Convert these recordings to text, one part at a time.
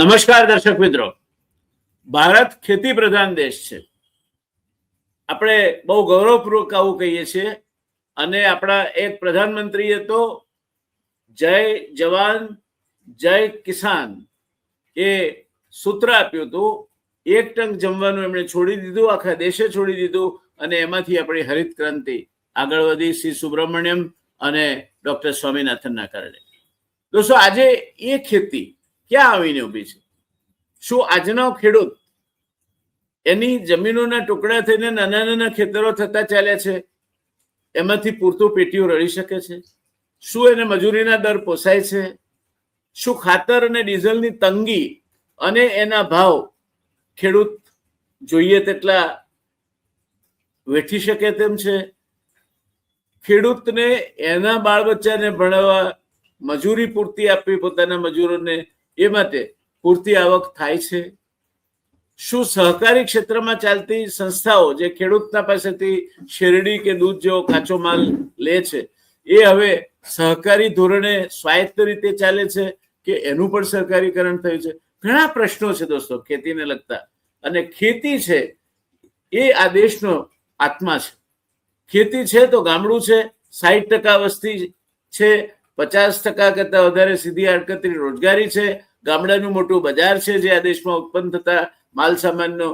નમસ્કાર દર્શક મિત્રો, ભારત ખેતી પ્રધાન દેશ છે. આપણે બહુ ગૌરવપૂર્વક આવું કહીએ છીએ અને આપણા એક પ્રધાનમંત્રીએ તો જય જવાન જય કિસાન એ સૂત્ર આપ્યું હતું. એક ટંક જમવાનું એમણે છોડી દીધું, આખા દેશે છોડી દીધું અને એમાંથી આપણી હરિત ક્રાંતિ આગળ વધી શ્રી સુબ્રમણ્યમ અને ડોક્ટર સ્વામિનાથનના કારણે. દોસ્તો, આજે એ ખેતી ક્યાં આવીને ઊભી છે? શું આજનો ખેડૂત એની જમીનોના ટુકડા થઈને નાના નાના ખેતરો થતા ચાલ્યા છે? એમાંથી પૂરતું પેટીઓ રળી શકે છે? શું એને મજૂરીના દર પોસાય છે? શું ખાતર અને ડીઝલની તંગી અને એના ભાવ ખેડૂત જોઈએ તેટલા વેઠી શકે તેમ છે? ખેડૂતને એના બાળ બચ્ચાને ભણાવવા મજૂરી પૂરતી આપવી પોતાના મજૂરોને, એ માટે પૂરતી આવક થાય છે? શું સહકારી ક્ષેત્રમાં ચાલતી સંસ્થાઓ જે ખેડૂતના પાસેથી શેરડી કે દૂધ જેવો કાચો માલ લે છે એ હવે સહકારી ધોરણે સ્વાયત્ત રીતે ચાલે છે કે એનું પણ સરકારીકરણ થયું છે? ઘણા પ્રશ્નો છે દોસ્તો ખેતીને લગતા. અને ખેતી છે એ આ દેશનો આત્મા છે. ખેતી છે તો ગામડું છે, 60% વસ્તી છે, 50% કરતા વધારે સીધી આડકતરી રોજગારી છે, ગામડાનું મોટું બજાર છે જે આ દેશમાં ઉત્પન્ન થતા માલ સામાનનો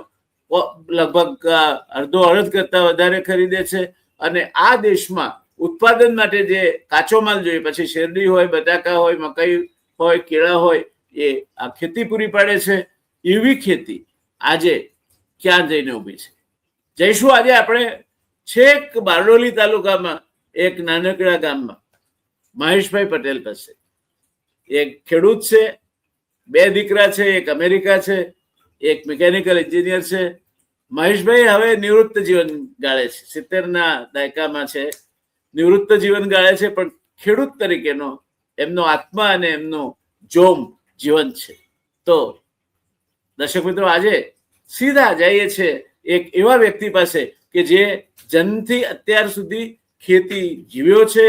લગભગ અડધો અડધ કરતા વધારે ખરીદે છે. અને આ દેશમાં ઉત્પાદન માટે જે કાચો માલ જોઈએ, પછી શેરડી હોય, બટાકા હોય, મકાઈ હોય, કેળા હોય, એ આ ખેતી પૂરી પાડે છે. એવી ખેતી આજે ક્યાં જઈને ઊભી છે? જઈશું આજે આપણે છેક બારડોલી તાલુકામાં એક નાનકડા ગામમાં મહેશભાઈ પટેલ પાસે. એક ખેડૂત છે, 2 દીકરા છે, એક અમેરિકા છે, એક મિકેનિકલ એન્જિનિયર છે. મહેશભાઈ હવે નિવૃત્ત જીવન ગાળે છે, 70ના દાયકામાં છે, નિવૃત્ત જીવન ગાળે છે, પણ ખેડૂત તરીકેનો એમનો આત્મા અને એમનો જોમ જીવન છે. તો દર્શક મિત્રો, આજે સીધા જઈએ છે એક એવા વ્યક્તિ પાસે કે જે જન્મથી અત્યાર સુધી ખેતી જીવ્યો છે,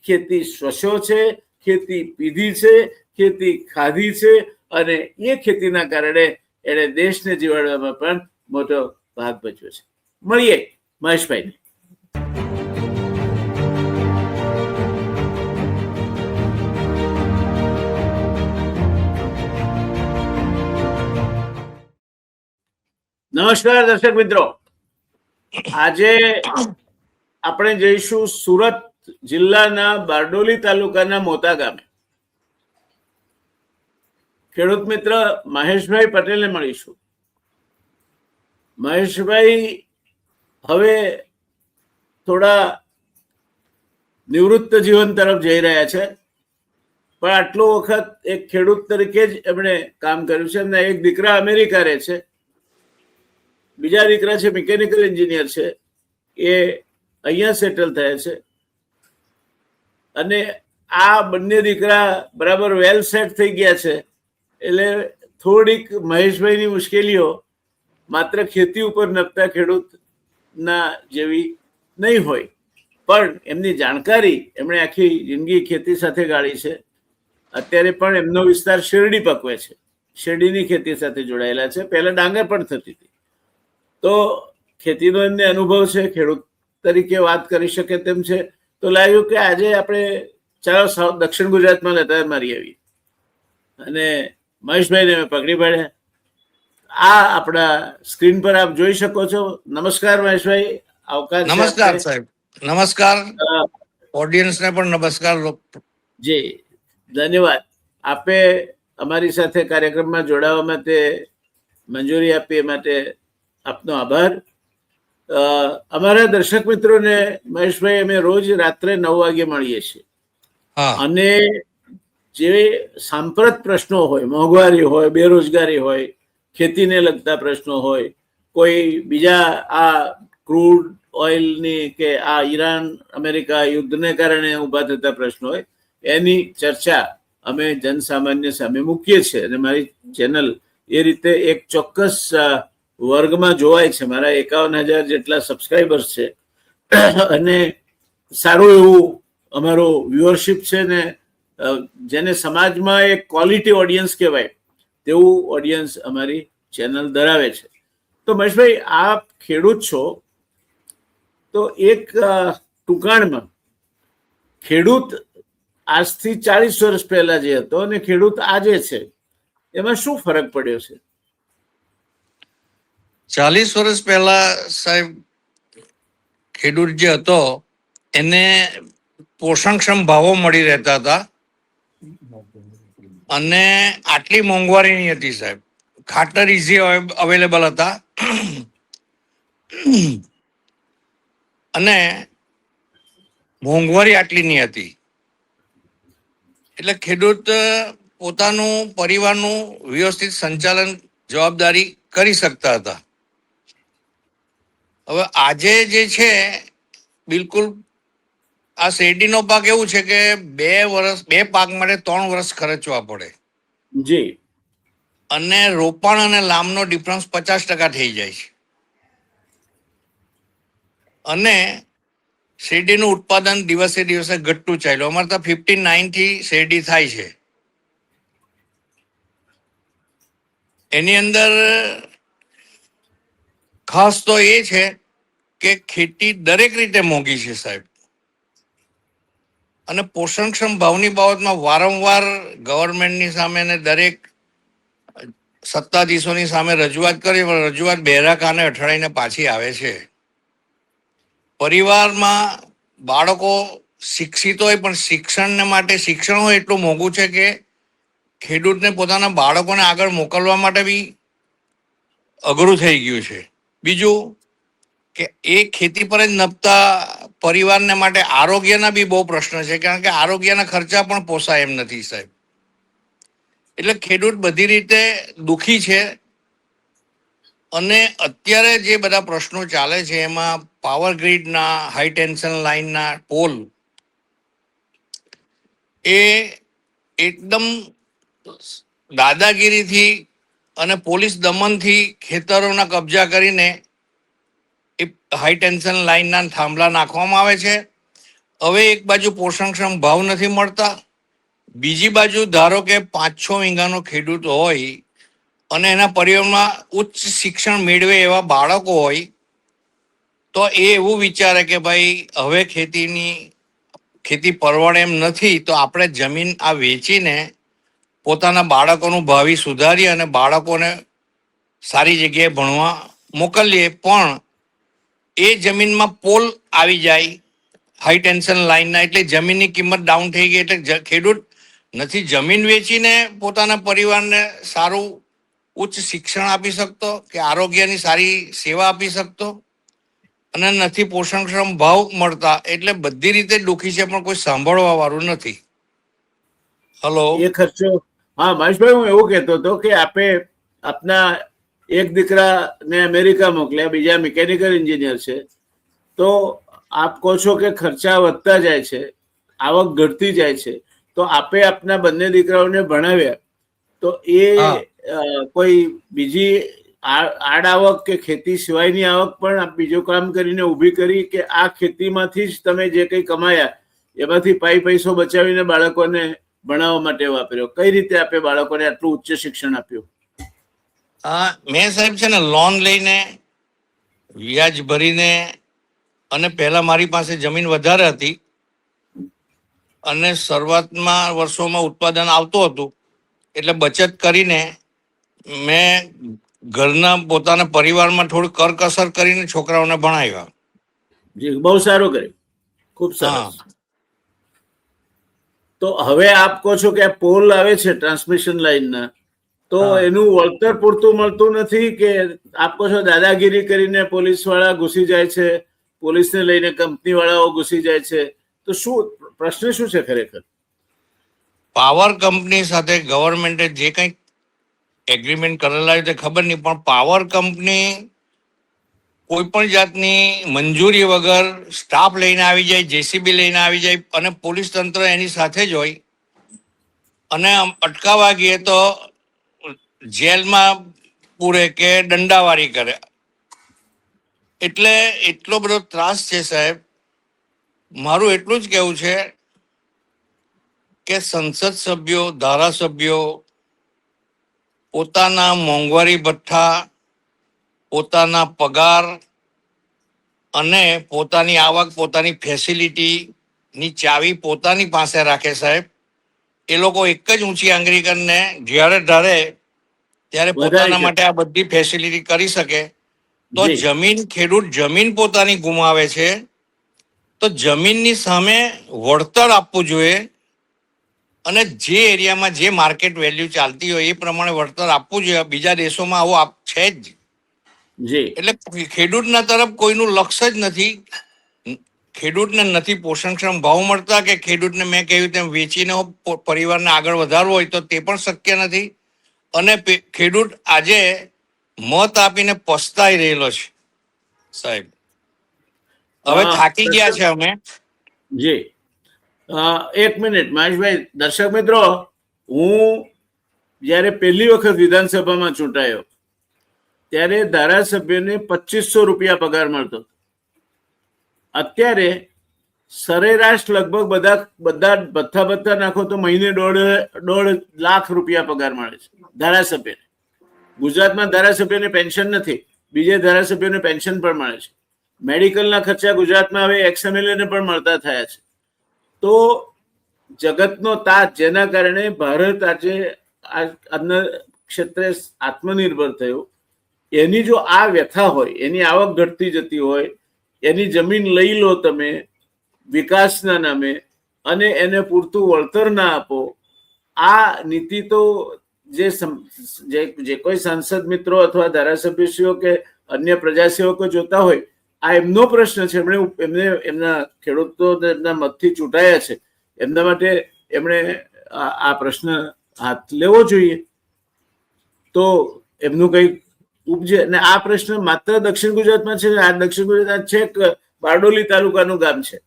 ખેતી શ્વસ્યો છે, ખેતી પીધી છે, ખેતી ખાધી છે અને એ ખેતીના કારણે એણે દેશને જીવાડવામાં પણ મોટો ભાગ ભજવ્યો છે. મળીએ મહેશભાઈને. નમસ્કાર દર્શક મિત્રો, આજે આપણે જઈશું સુરત જિલ્લાના બારડોલી તાલુકાના મોતા ગામે. ખેડૂત મિત્ર મહેશભાઈ પટેલને મળીશું. મહેશભાઈ હવે થોડા નિવૃત્ત જીવન તરફ જઈ રહ્યા છે, પણ આટલો વખત એક ખેડૂત તરીકે જ એમણે કામ કર્યું છે. એમના એક દીકરા અમેરિકા રહે છે, બીજા દીકરા છે મિકેનિકલ એન્જિનિયર છે, એ અહીંયા સેટલ થયા છે. અને આ બંને દીકરા બરાબર વેલ સેટ થઈ ગયા છે. એટલે થોડીક મહેશભાઈની મુશ્કેલીઓ માત્ર ખેતી ઉપર નપતા ખેડૂતના જેવી નહીં હોય, પણ એમની જાણકારી, એમણે આખી જિંદગી ખેતી સાથે ગાળી છે. અત્યારે પણ એમનો વિસ્તાર શેરડી પકવે છે, શેરડીની ખેતી સાથે જોડાયેલા છે. પહેલા ડાંગર પણ થતી હતી. તો ખેતીનો એમને અનુભવ છે, ખેડૂત તરીકે વાત કરી શકે તેમ છે. તો લાગ્યું કે આજે આપણે ચાલો દક્ષિણ ગુજરાતમાં લતાર મારી આવીએ. અને મહેશભાઈને અમે પકડી પાડ્યા. આ આપણા સ્ક્રીન પર આપ જોઈ શકો છો. નમસ્કાર મહેશભાઈ, આવકાર. નમસ્કાર સાહેબ. નમસ્કાર ઓડિયન્સને પણ નમસ્કાર. જી ધન્યવાદ. આપે અમારી સાથે કાર્યક્રમમાં જોડાવા માટે મંજૂરી આપી એ માટે આપનો આભાર. અમારા દર્શક મિત્રોને મહેશભાઈ અમે રોજ રાત્રે 9 વાગે મળીએ છીએ. અને જે સાંપ્રત પ્રશ્નો હોય, મોંઘવારી હોય, બેરોજગારી હોય, ખેતીને લગતા પ્રશ્નો હોય, કોઈ બીજા આ ક્રૂડ ઓઇલની કે આ ઈરાન અમેરિકા યુદ્ધને કારણે ઊભા થતા પ્રશ્નો હોય, એની ચર્ચા અમે જનસામાન્ય સામે મૂકીએ છીએ. અને મારી ચેનલ એ રીતે એક ચોક્કસ વર્ગમાં જોવાય છે. મારા 51,000 જેટલા સબસ્ક્રાઈબર્સ છે અને સારું એવું અમારો વ્યુઅરશિપ છે ને, જેને સમાજમાં એક ક્વોલિટી ઓડિયન્સ કહેવાય તેવું ઓડિયન્સ અમારી ચેનલ ધરાવે છે. તો મહેશભાઈ, આપ ખેડૂત છો, તો એક ટૂંકાણમાં ખેડૂત આજથી 40 વર્ષ પહેલા જે હતો અને ખેડૂત આજે છે, એમાં શું ફરક પડ્યો છે? 40 વર્ષ પહેલા સાહેબ ખેડૂત જે હતો એને પોષણક્ષમ ભાવો મળી રહેતા હતા અને આટલી મોંઘવારી નહીં હતી સાહેબ. ખાતર ઇઝી અવેલેબલ હતા અને મોંઘવારી આટલી નહીં હતી. એટલે ખેડૂત પોતાનું પરિવારનું વ્યવસ્થિત સંચાલન જવાબદારી કરી શકતા હતા. હવે આજે જે છે બિલકુલ આ શેરડીનો પાક એવું છે કે 2 પાક માટે 3 વર્ષ ખર્ચવા પડે જી. અને રોપણ અને લાંબનો ડિફરન્સ 50% થઈ જાય છે. અને શેરડીનું ઉત્પાદન દિવસે દિવસે ઘટતું ચાલ્યું. અમારે તો 59 થી શેરડી થાય છે. એની અંદર ખાસ તો એ છે કે ખેતી દરેક રીતે મોંઘી છે સાહેબ. અને પોષણક્ષમ ભાવની બાબતમાં વારંવાર ગવર્મેન્ટની સામે અને દરેક સત્તાધીશોની સામે રજૂઆત કરી, પણ રજૂઆત બહેરા કાને અઠડાઈને પાછી આવે છે. પરિવારમાં બાળકો શિક્ષિત હોય પણ શિક્ષણને માટે શિક્ષણ હોય એટલું મોંઘું છે કે ખેડૂતને પોતાના બાળકોને આગળ મોકલવા માટે બી અઘરું થઈ ગયું છે. બીજું કે એ ખેતી પર જ નપતા પરિવારને માટે આરોગ્યના બી બહુ પ્રશ્ન છે, કારણ કે આરોગ્યના ખર્ચા પણ પોસાય એમ નથી સાહેબ. એટલે ખેડૂત બધી રીતે દુઃખી છે. અને અત્યારે જે બધા પ્રશ્નો ચાલે છે એમાં પાવર ગ્રીડના, હાઈ ટેન્શન લાઇનના પોલ એ એકદમ દાદાગીરીથી અને પોલીસ દમનથી ખેતરોના કબજા કરીને એ હાઈ ટેન્શન લાઇનના થાંભલા નાખવામાં આવે છે. હવે એક બાજુ પોષણક્ષમ ભાવ નથી મળતા, બીજી બાજુ ધારો કે 5-6 વીઘાનો ખેડૂત હોય અને એના પરિવારમાં ઉચ્ચ શિક્ષણ મેળવે એવા બાળકો હોય તો એ એવું વિચારે કે ભાઈ હવે ખેતી પરવડે એમ નથી, તો આપણે જમીન આ વેચીને પોતાના બાળકોનું ભાવિ સુધારી અને બાળકોને સારી જગ્યાએ ભણવા મોકલીએ. પણ એ જમીનમાં પોલ આવી જાય હાઈ ટેન્શન લાઇનના, એટલે જમીનની કિંમત ડાઉન થઈ ગઈ. એટલે ખેડૂત નથી જમીન વેચીને પોતાના પરિવારને સારું ઉચ્ચ શિક્ષણ આપી શકતો કે આરોગ્યની સારી સેવા આપી શકતો, અને નથી પોષણક્ષમ ભાવ મળતા. એટલે બધી રીતે દુઃખી છે, પણ કોઈ સાંભળવા વાળું નથી. હલો. એ ખર્ચો, હા મહેશભાઈ, હું એવું કહેતો હતો કે આપના એક દીકરાને અમેરિકા મોકલ્યા, બીજા મિકેનિકલ એન્જિનિયર છે, તો આપ કહો છો કે ખર્ચા વધતા જાય છે, આવક ઘટતી જાય છે, તો આપે આપના બંને દીકરાઓને ભણાવ્યા, તો એ કોઈ બીજી આડ આવક કે ખેતી સિવાયની આવક પણ આપ બીજું કામ કરીને ઊભી કરી કે આ ખેતીમાંથી જ તમે જે કંઈ કમાયા એમાંથી પૈસો બચાવીને બાળકોને ભણાવવા માટે વાપર્યો? કઈ રીતે આપે બાળકોને આટલું ઉચ્ચ શિક્ષણ આપ્યું? મેં સાહેબ છે ને લોન લઈને, વ્યાજ ભરીને, અને પહેલા મારી પાસે જમીન વધારે હતી અને શરૂઆતમાં વર્ષોમાં ઉત્પાદન આવતું હતું, એટલે બચત કરીને મેં ઘરના પોતાના પરિવારમાં થોડું કરકસર કરીને છોકરાઓને ભણાવ્યા. જી, બહુ સારું કર્યું, ખૂબ સરસ. તો હવે આપ કહો છો કે આ પોલ આવે છે ટ્રાન્સમિશન લાઇનના, તો એનું વળતર પૂરતું મળતું નથી કે આપ કહો છો દાદાગીરી કરીને પોલીસ વાળા ઘૂસી જાય છે, પોલીસને લઈને કંપની વાળાઓ ઘૂસી જાય છે, તો શું પ્રશ્ન શું છે ખરેખર? પાવર કંપની સાથે ગવર્મેન્ટે જે કંઈક એગ્રીમેન્ટ કરેલા હોય તે ખબર નહીં, પણ પાવર કંપની કોઈ પણ જાતની મંજૂરી વગર સ્ટાફ લઈને આવી જાય, જેસીબી લઈને આવી જાય, અને પોલીસ તંત્ર એની સાથે જ હોય, અને અટકાવવા ગઈએ તો જેલમાં પૂરે કે દંડાવારી કરે. એટલે એટલો બધો ત્રાસ છે સાહેબ. મારું એટલું જ કહેવું છે કે સંસદ સભ્યો, ધારાસભ્યો પોતાના મોંઘવારી ભથ્થા, પોતાના પગાર અને પોતાની આવક, પોતાની ફેસિલિટીની ચાવી પોતાની પાસે રાખે સાહેબ. એ લોકો એક જ ઊંચી આંગળી કરીને જ્યારે ધારે ત્યારે વધારે પોતાના કે- માટે આ બધી ફેસિલિટી કરી શકે. તો જી. ખેડૂત જમીન પોતાની ગુમાવે છે, તો જમીનની સામે વળતર આપવું જોઈએ અને જે એરિયામાં જે માર્કેટ વેલ્યુ ચાલતી હોય એ પ્રમાણે વળતર આપવું જોઈએ. બીજા દેશોમાં આવું છે જ. જી. એટલે ખેડૂતના તરફ કોઈનું લક્ષ્ય જ નથી. ખેડૂતને નથી પોષણક્ષમ ભાવ મળતા કે ખેડૂતને મેં કહ્યું તેમ વેચીને પરિવારને આગળ વધારવો હોય તો તે પણ શક્ય નથી. અને ખેડૂત આજે મત આપીને પસ્તાઈ રહેલો છે સાહેબ. હવે થાકી ગયા છે અમે. જી. એક મિનિટ મહેશભાઈ, દર્શક મિત્રો, હું જ્યારે પહેલી વખત વિધાનસભામાં ચૂંટાયો ત્યારે ધારાસભ્યને 2500 રૂપિયા પગાર મળતો. અત્યારે સરેરાશ લગભગ બધા ભથ્થા નાખો તો મહિને 1.5 લાખ રૂપિયા પગાર મળે છે ધારાસભ્યને. ગુજરાતમાં ધારાસભ્યને પેન્શન નથી, બીજે ધારાસભ્યોને પેન્શન પણ મળે છે. મેડિકલના ખર્ચા ગુજરાતમાં હવે XMLA ને પણ મળતા થયા છે. તો જગતનો તાજ, જેના કારણે ભારત આજે અન્ન ક્ષેત્રે આત્મનિર્ભર થયું, એની જો આ વ્યથા હોય, એની આવક ઘટતી જતી હોય, એની જમીન લઈ લો તમે વિકાસના નામે અને એને પૂરતું વળતર ના આપો, આ નીતિ તો જે કોઈ સાંસદ મિત્રો અથવા ધારાસભ્યશ્રીઓ કે અન્ય પ્રજાસેવકો જોતા હોય, આ એમનો પ્રશ્ન છે. એમને એમના ખેડૂતો એમના મતથી ચૂંટાયા છે, એમના માટે એમણે આ પ્રશ્ન હાથ લેવો જોઈએ તો એમનું કંઈક ઉપજે. અને આ પ્રશ્ન માત્ર દક્ષિણ ગુજરાતમાં છે. આ દક્ષિણ ગુજરાત છેક બારડોલી તાલુકાનું ગામ છે.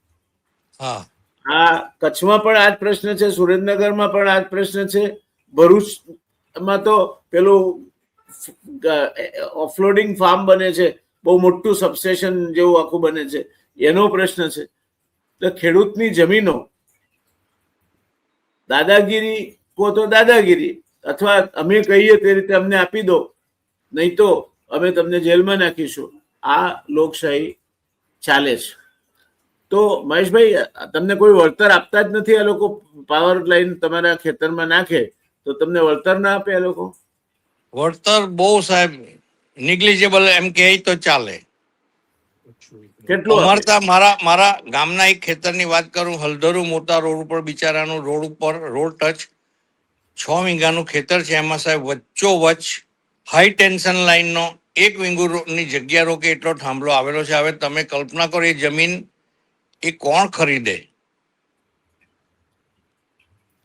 આ કચ્છમાં પણ આ જ પ્રશ્ન છે, સુરેન્દ્રનગરમાં પણ આ જ પ્રશ્ન છે, ભરૂચમાં તો પેલું ઓફલોડિંગ ફાર્મ બને છે, બહુ મોટું સબસ્ટેશન જેવું આખું બને છે, એનો પ્રશ્ન છે. તો ખેડૂતની જમીનો દાદાગીરી કો તો દાદાગીરી, અથવા અમે કહીએ તે રીતે અમને આપી દો, નહીં તો અમે તમને જેલમાં નાખીશું. આ લોકશાહી ચાલે છે. તો મહેશભાઈ, તમને કોઈ વળતર આપતા જ નથી આ લોકો? પાવર લાઈન તમારા ખેતરમાં નાખે તો તમને વળતર ના આપે આ લોકો? વળતર બહુ સાહેબ નિગ્લિજેબલ એમ કહે તો ચાલે. કેટલું આપે? અમરતા મારા ગામના એક ખેતરની વાત કરું, હલધરુ મોટા રોડ ઉપર, બિચારાનું રોડ ઉપર રોડ ટચ 6 વીઘાનું ખેતર છે. એમાં સાહેબ વચ્ચોવચ્ચ હાઈ ટેન્શન લાઈનનો 1 વીંગુની જગ્યા રોકે એટલો થાંભલો આવેલો છે. હવે તમે કલ્પના કરો, એ જમીન એ કોણ ખરીદે?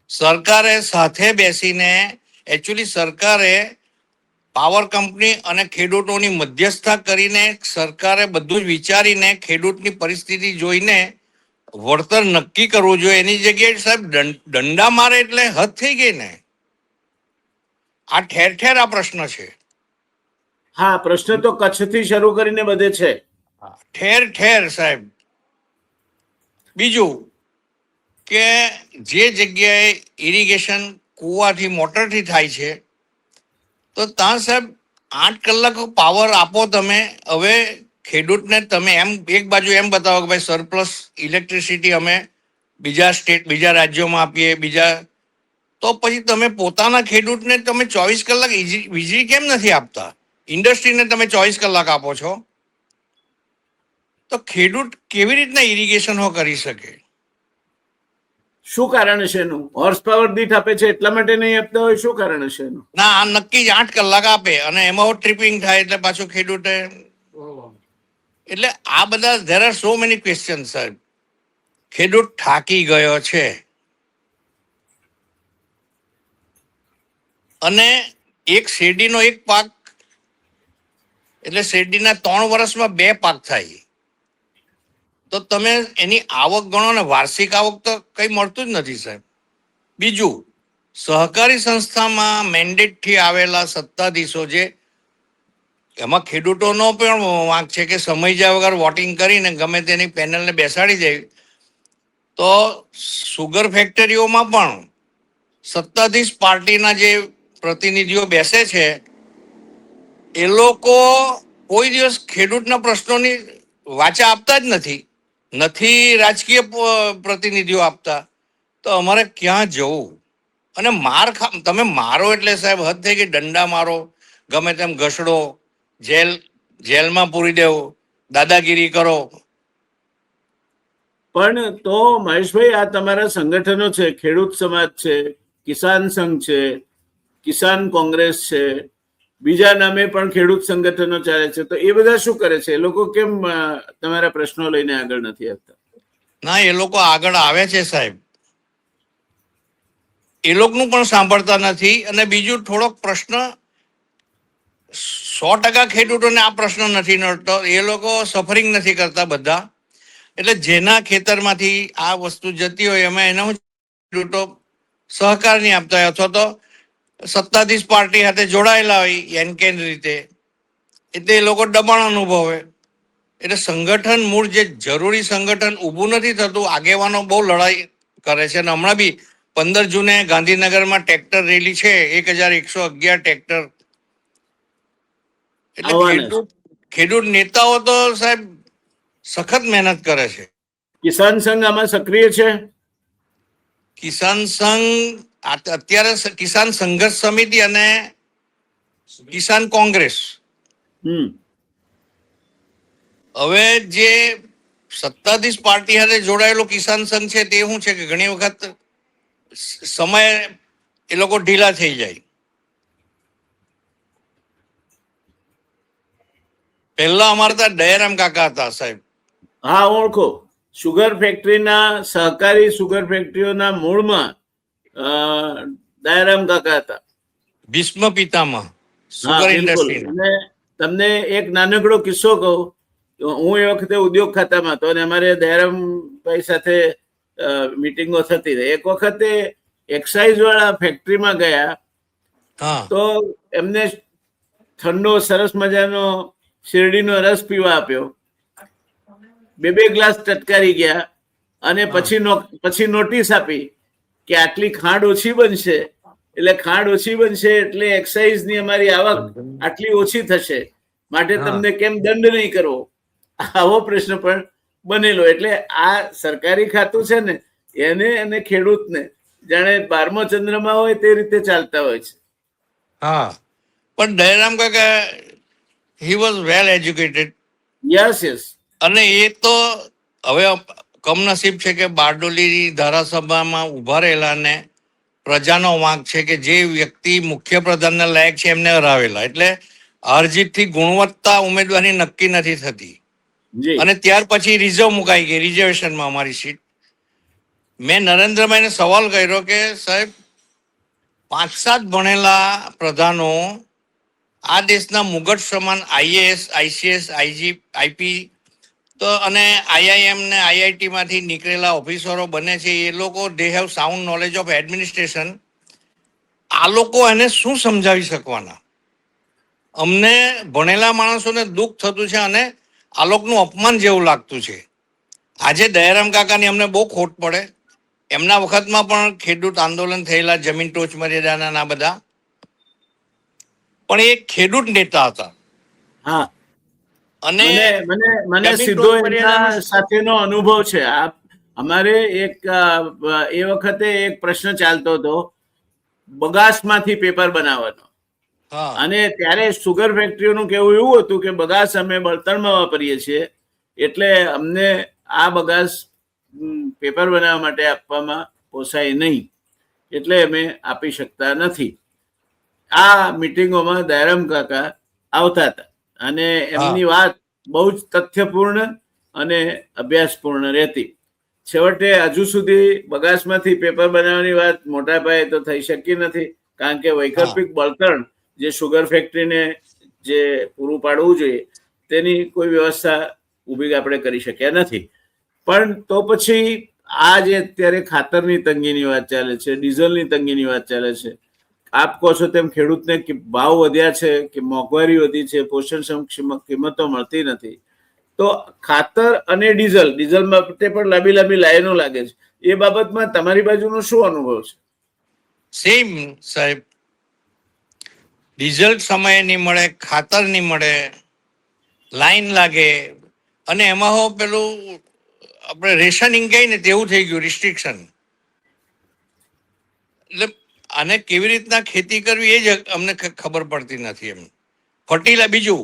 સરકારે સાથે બેસીને, એકચ્યુઅલી સરકારે પાવર કંપની અને ખેડૂતોની મધ્યસ્થતા કરીને, સરકારે બધું જ વિચારીને ખેડૂતની પરિસ્થિતિ જોઈને વળતર નક્કી કરવું જોઈએ. એની જગ્યાએ સાહેબ દંડા મારે એટલે હદ થઈ ગઈ ને. આ ઠેર ઠેર આ પ્રશ્ન છે. હા, પ્રશ્ન તો કચ્છથી શરૂ કરીને બધે છે, ઠેર ઠેર સાહેબ. બીજું કે જે જગ્યાએ ઇરિગેશન કૂવાથી મોટરથી થાય છે, તો ત્યાં સાહેબ 8 કલાક પાવર આપો તમે. હવે ખેડૂતને તમે એમ એક બાજુ એમ બતાવો કે ભાઈ સરપ્લસ ઇલેક્ટ્રિસિટી અમે બીજા રાજ્યોમાં આપીએ, તો પછી તમે પોતાના ખેડૂતને તમે 24 કલાક વીજળી કેમ નથી આપતા? ઇન્ડસ્ટ્રીને તમે 24 કલાક આપો છો, તો ખેડૂત કેવી રીતના ઇરિગેશન કરી શકે? શું કારણ છે એનું? હોર્સ પાવર દીઠ આપે છે એટલા માટે નહીં આપતા હોય? શું કારણ છે એનું? ના, આ નક્કી જ 8 કલાક આપે અને એમાં ટ્રિપિંગ થાય એટલે પાછું ખેડૂતે. એટલે આ બધા there are so many question સાહેબ. ખેડૂત થાકી ગયો છે. અને એક શેરડીનો એક પાક એટલે શેરડીના 3 વર્ષમાં 2 પાક થાય. તો તમે એની આવક ગણો ને, વાર્ષિક આવક તો કઈ મળતું જ નથી સાહેબ. બીજું, સહકારી સંસ્થામાં મેન્ડેટથી આવેલા સત્તાધીશો, જે એમાં ખેડૂતોનો પણ વાંક છે કે સમય જાય વગર વોટિંગ કરીને ગમે તેની પેનલને બેસાડી જાય. તો સુગર ફેક્ટરીઓમાં પણ સત્તાધીશ પાર્ટીના જે પ્રતિનિધિઓ બેસે છે એ લોકો કોઈ દિવસ ખેડૂતના પ્રશ્નોની વાચા આપતા જ નથી રાજકીય પ્રતિનિધિઓ આપતા, તો અમારે ક્યાં જવું? અને તમે મારો એટલે સાહેબ હદ થઈ ગઈ, દંડા મારો, ગમે તેમ ઘસડો, જેલમાં પૂરી દેવો, દાદાગીરી કરો. પણ તો મહેશભાઈ, આ તમારા સંગઠનો છે, ખેડૂત સમાજ છે, કિસાન સંઘ છે, કિસાન કોંગ્રેસ છે, બીજા નામે પણ ખેડૂત સંગઠનો ચાલે છે, તો એ બધા શું કરે છે? એ લોકો કેમ તમારા પ્રશ્નો લઈને આગળ નથી આવતા? ના, એ લોકો આગળ આવે છે સાહેબ, એ લોકોનું પણ સાંભળતા નથી. અને બીજું, થોડોક પ્રશ્ન 100% ખેડૂતોને આ પ્રશ્ન નથી નડતો, એ લોકો સફરિંગ નથી કરતા બધા. એટલે જેના ખેતરમાંથી આ વસ્તુ જતી હોય એમાં એના ખેડૂતો સહકાર નહીં આપતા હોય, અથવા તો સત્તાધીશ પાર્ટી સાથે જોડાયેલા હોય એનકેન રીતે, એટલે એ લોકો દબાણ અનુભવે. એટલે સંગઠન મૂળ જે જરૂરી સંગઠન ઊભું નથી થતું. આગેવાનો બહુ લડાઈ કરે છે, અને હમણાં બી 15 જૂને ગાંધીનગરમાં ટ્રેક્ટર રેલી છે, 1111 ટ્રેક્ટર. એટલે ખેડૂત નેતાઓ તો સાહેબ સખત મહેનત કરે છે. કિસાન સંઘ આમાં સક્રિય છે? કિસાન સંઘ અત્યારે કિસાન સંઘર્ષ સમિતિ અને કિસાન કોંગ્રેસ, હવે જે સત્તાધીશ પાર્ટી સાથે જોડાયેલો કિસાન સંઘ છે તે શું છે કે ઘણી વખત સમય એ લોકો ઢીલા થઈ જાય. પહેલા અમારા ત્યાં દયારામ કાકા હતા સાહેબ. હા, ઓળખો. સુગર ફેક્ટરીના, સહકારી સુગર ફેક્ટરીઓના મૂળમાં દયારામ કાકા હતા, ભીષ્મ પિતામહ સુગર ઇન્ડસ્ટ્રી. અને તમને એક નાનકડો કિસ્સો કહું. હું એ વખતે ઉદ્યોગ ખાતામાં હતો, અને અમારે દયારામભાઈ સાથે મીટિંગો થતી રહી. એક વખતે એક્સાઇઝ વાળા ફેક્ટરીમાં ગયા, તો એમને ઠંડો સરસ મજાનો શેરડીનો રસ પીવા આપ્યો. 2 ગ્લાસ ટટકારી ગયા, અને પછી નોટિસ આપી કે આટલી ખાંડ ઓછી બનશે, એટલે ખાંડ ઓછી બનશે એટલે એક્સાઇઝની અમારી આવક આટલી ઓછી થશે, માટે તમને કેમ દંડ નહીં કરવો? આવો પ્રશ્ન પણ બનેલો. એટલે આ સરકારી ખાતું છે ને, એને અને ખેડૂતને જાણે 12મો ચંદ્રમાં હોય તે રીતે ચાલતા હોય છે. હા, પણ દયારામ કાકા he was well educated. Yes. અને એ તો હવે કમનસીબ છે કે બારડોલી ધારાસભામાં ઉભા રહેલા ને પ્રજાનો વાંક છે કે જે વ્યક્તિ મુખ્ય પ્રધાનના લાયક છે એમને હરાવેલા. એટલે હારજીતથી ગુણવત્તા ઉમેદવારી નક્કી નથી થતી. અને ત્યાર પછી રિઝર્વ મુકાઈ ગઈ, રિઝર્વેશનમાં અમારી સીટ. મેં નરેન્દ્રભાઈને સવાલ કર્યો કે સાહેબ, 5-7 ભણેલા પ્રધાનો આ દેશના મુગટ સમાન IAS, ICS, IP તો અને IIM ને IIT માંથી નીકળેલા ઓફિસરો બને છે. એ લોકો they have sound knowledge of administration. આ લોકો એને શું સમજાવી શકવાના? અમને ભણેલા માણસોને દુઃખ થતું છે, અને આ લોકોનું અપમાન જેવું લાગતું છે. આજે દયારામ કાકાની અમને બહુ ખોટ પડે. એમના વખતમાં પણ ખેડૂત આંદોલન થયેલા, જમીન ટોચ મર્યાદાના બધા, પણ એ ખેડૂત નેતા હતા. હા, અને મને સીધો એમના સાથેનો અનુભવ છે. અમારે એક એ વખતે એક પ્રશ્ન ચાલતો હતો બગાસમાંથી પેપર બનાવવાનો, અને ત્યારે સુગર ફેક્ટરીઓનું કેવું એવું હતું કે બગાસ અમે બળતણમાં વાપરીએ છીએ, એટલે અમને આ બગાસ પેપર બનાવવા માટે આપવામાં પોસાય નહીં, એટલે અમે આપી શકતા નથી. આ મિટિંગોમાં દયારામ કાકા આવતા હતા, અને એમની વાત બહુ જ તથ્યપૂર્ણ અને અભ્યાસપૂર્ણ રહેતી. છેવટે હજુ સુધી બગાસમાંથી પેપર બનાવવાની વાત મોટા પાયે તો થઈ શકી નથી, કારણ કે વૈકલ્પિક બળતણ જે સુગર ફેક્ટરીને જે પૂરું પાડવું જોઈએ તેની કોઈ વ્યવસ્થા ઊભી આપણે કરી શક્યા નથી. પણ તો પછી આ જે અત્યારે ખાતરની તંગીની વાત ચાલે છે, ડીઝલની તંગીની વાત ચાલે છે, આપ કહો છો તેમ ખેડૂતને ભાવ વધ્યા છે કે મોંઘવારી વધી છે, પોષણક્ષમ કિંમતો મળતી નથી, તો ખાતર અને ડીઝલ માટે પણ લાંબી લાઈનો લાગે છે. એ બાબતમાં તમારી બાજુનો શું અનુભવ છે? સેમ સાહેબ, ડીઝલ સમયે નહીં મળે, ખાતર નહીં મળે, લાઈન લાગે, અને એમાં હો પેલું આપણે રેશનિંગ કહીએ ને તેવું થઈ ગયું, રિસ્ટ્રિક્શન. એટલે આને કેવી રીતના ખેતી કરવી એ જ અમને ખબર પડતી નથી. એમ બીજું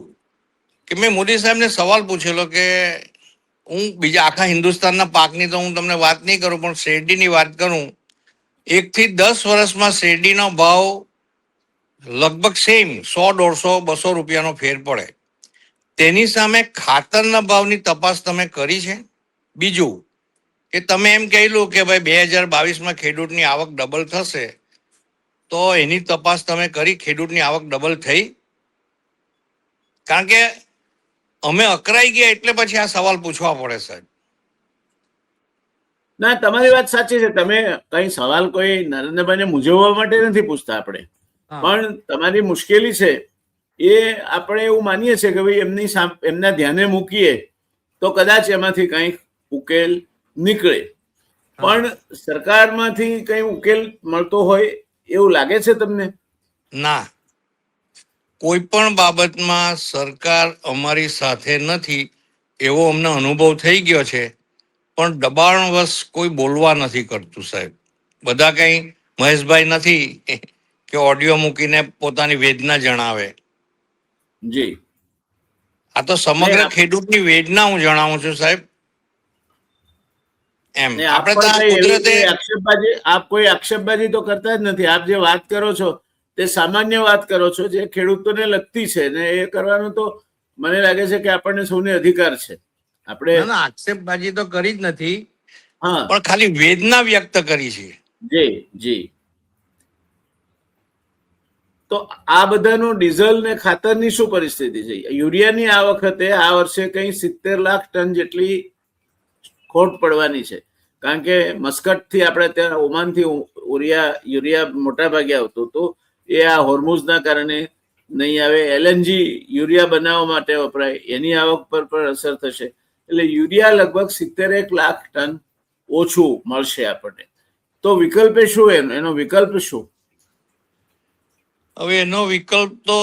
કે મેં મોદી સાહેબને સવાલ પૂછેલો કે હું બીજા આખા હિન્દુસ્તાનના પાકની તો હું તમને વાત નહીં કરું, પણ શેરડીની વાત કરું. 1 થી 10 વર્ષમાં શેરડીનો ભાવ લગભગ સેમ 100, 150, 200 રૂપિયાનો ફેર પડે. તેની સામે ખાતરના ભાવની તપાસ તમે કરી છે? બીજું કે તમે એમ કહેલું કે ભાઈ 2022માં ખેડૂતની આવક ડબલ થશે, તો એની તપાસ તમે કરી? ખેડૂતની આવક ડબલ થઈ? કારણ કે અમે અકરાઈ ગયા એટલે પછી આ સવાલ પૂછવા પડે સાહેબ. ના, તમારી વાત સાચી છે. તમે કઈ સવાલ કોઈ નરેન્દ્રભાઈને મૂંઝવવા માટે નથી પૂછતા આપણે, પણ તમારી મુશ્કેલી છે એ આપણે એવું માનીએ છીએ કે ભાઈ એમના ધ્યાને મૂકીએ તો કદાચ એમાંથી કંઈક ઉકેલ નીકળે. પણ સરકારમાંથી કઈ ઉકેલ મળતો હોય એવું લાગે છે તમને? ના, કોઈ પણ બાબતમાં સરકાર અમારી સાથે નથી એવો અમને અનુભવ થઈ ગયો છે. પણ દબાણવશ કોઈ બોલવા નથી કરતું સાહેબ. બધા કઈ મહેશભાઈ નથી કે ઓડિયો મૂકીને પોતાની વેદના જણાવે. જી, આ તો સમગ્ર ખેડૂતની વેદના હું જણાવું છું સાહેબ. એમ આપણે તો કુદરતે આપ કોઈ આક્ષેપબાજી તો કરતા જ નથી. આપ જે વાત કરો છો તે સામાન્ય વાત કરો છો, જે ખેડૂતોને લગતી છે, ને એ કરવાનો તો મને લાગે છે કે આપણને સૌને અધિકાર છે. આપણે આક્ષેપબાજી તો કરી જ નથી, હા, પણ ખાલી વેદના વ્યક્ત કરી છે. જી જી. તો આ બધાનું ડીઝલ ને ખાતરની શું પરિસ્થિતિ છે? યુરિયાની આ વખતે આ વર્ષે કઈ 70 લાખ ટન જેટલી ખોટ પડવાની છે, કારણ કે મસ્કટ થી આપણે ત્યાં ઓમાન થી યુરિયા મોટા ભાગે આવતું હતું. એ આ હોર્મુઝના કારણે નહીં આવે. એલએનજી યુરિયા બનાવવા માટે વપરાય, એની આવક પર પણ અસર થશે. એટલે યુરિયા લગભગ 71 લાખ ટન ઓછું મળશે આપણને. તો વિકલ્પે શું? એનો વિકલ્પ શું? હવે એનો વિકલ્પ તો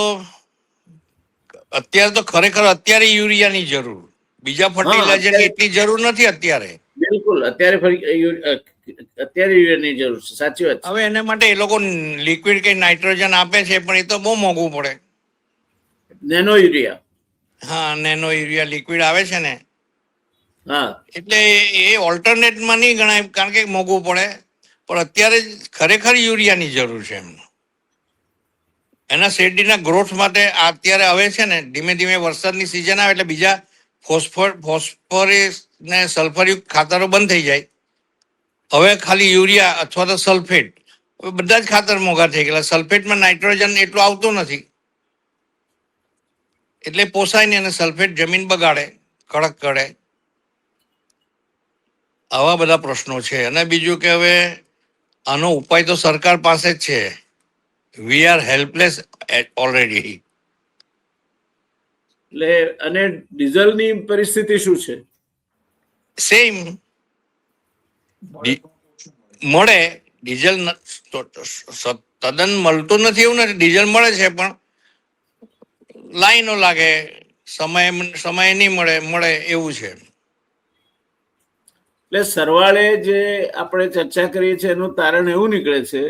અત્યારે તો ખરેખર અત્યારે યુરિયાની જરૂર, બીજા ફર્ટિલાઇઝરની એટલી જરૂર નથી અત્યારે. બિલકુલ, અત્યારે યુરિયાની જરૂર છે. સાચી વાત. હવે એના માટે એ લોકો લિક્વિડ કે નાઇટ્રોજન આપે છે, પણ એ તો બહુ મોંઘું પડે. Nano urea. હા, નેનો યુરિયા લિક્વિડ આવે છે ને, હા, એટલે એ ઓલ્ટરનેટમાં નહીં ગણાય, કારણ કે મોંઘું પડે. પણ અત્યારે ખરેખર યુરિયાની જરૂર છે એમને. એના શેરડીના ગ્રોથ માટે અત્યારે હવે છે ને, ધીમે ધીમે વરસાદની સિઝન આવે એટલે બીજા ફોસ્ફરસ ને સલ્ફરયુક્ત ખાતરો બંધ થઈ જાય. હવે ખાલી યુરિયા અથવા તો સલ્ફેટ. હવે બધા જ ખાતર મોંઘા થઈ ગયેલા. સલ્ફેટમાં નાઇટ્રોજન એટલું આવતું નથી એટલે પોસાય નહીં, અને સલ્ફેટ જમીન બગાડે, કડક કરે. આવા બધા પ્રશ્નો છે. અને બીજું કે હવે આનો ઉપાય તો સરકાર પાસે જ છે. We are helpless already. એટલે અને ડીઝલની પરિસ્થિતિ શું છે? સેમ મળે ડીઝલ, તદ્દન મળતું નથી એવું નથી. ડીઝલ મળે છે, પણ લાઈનો લાગે, સમય નહીં મળે એવું છે. એટલે સરવાળે જે આપણે ચર્ચા કરીએ છીએ એનું તારણ એવું નીકળે છે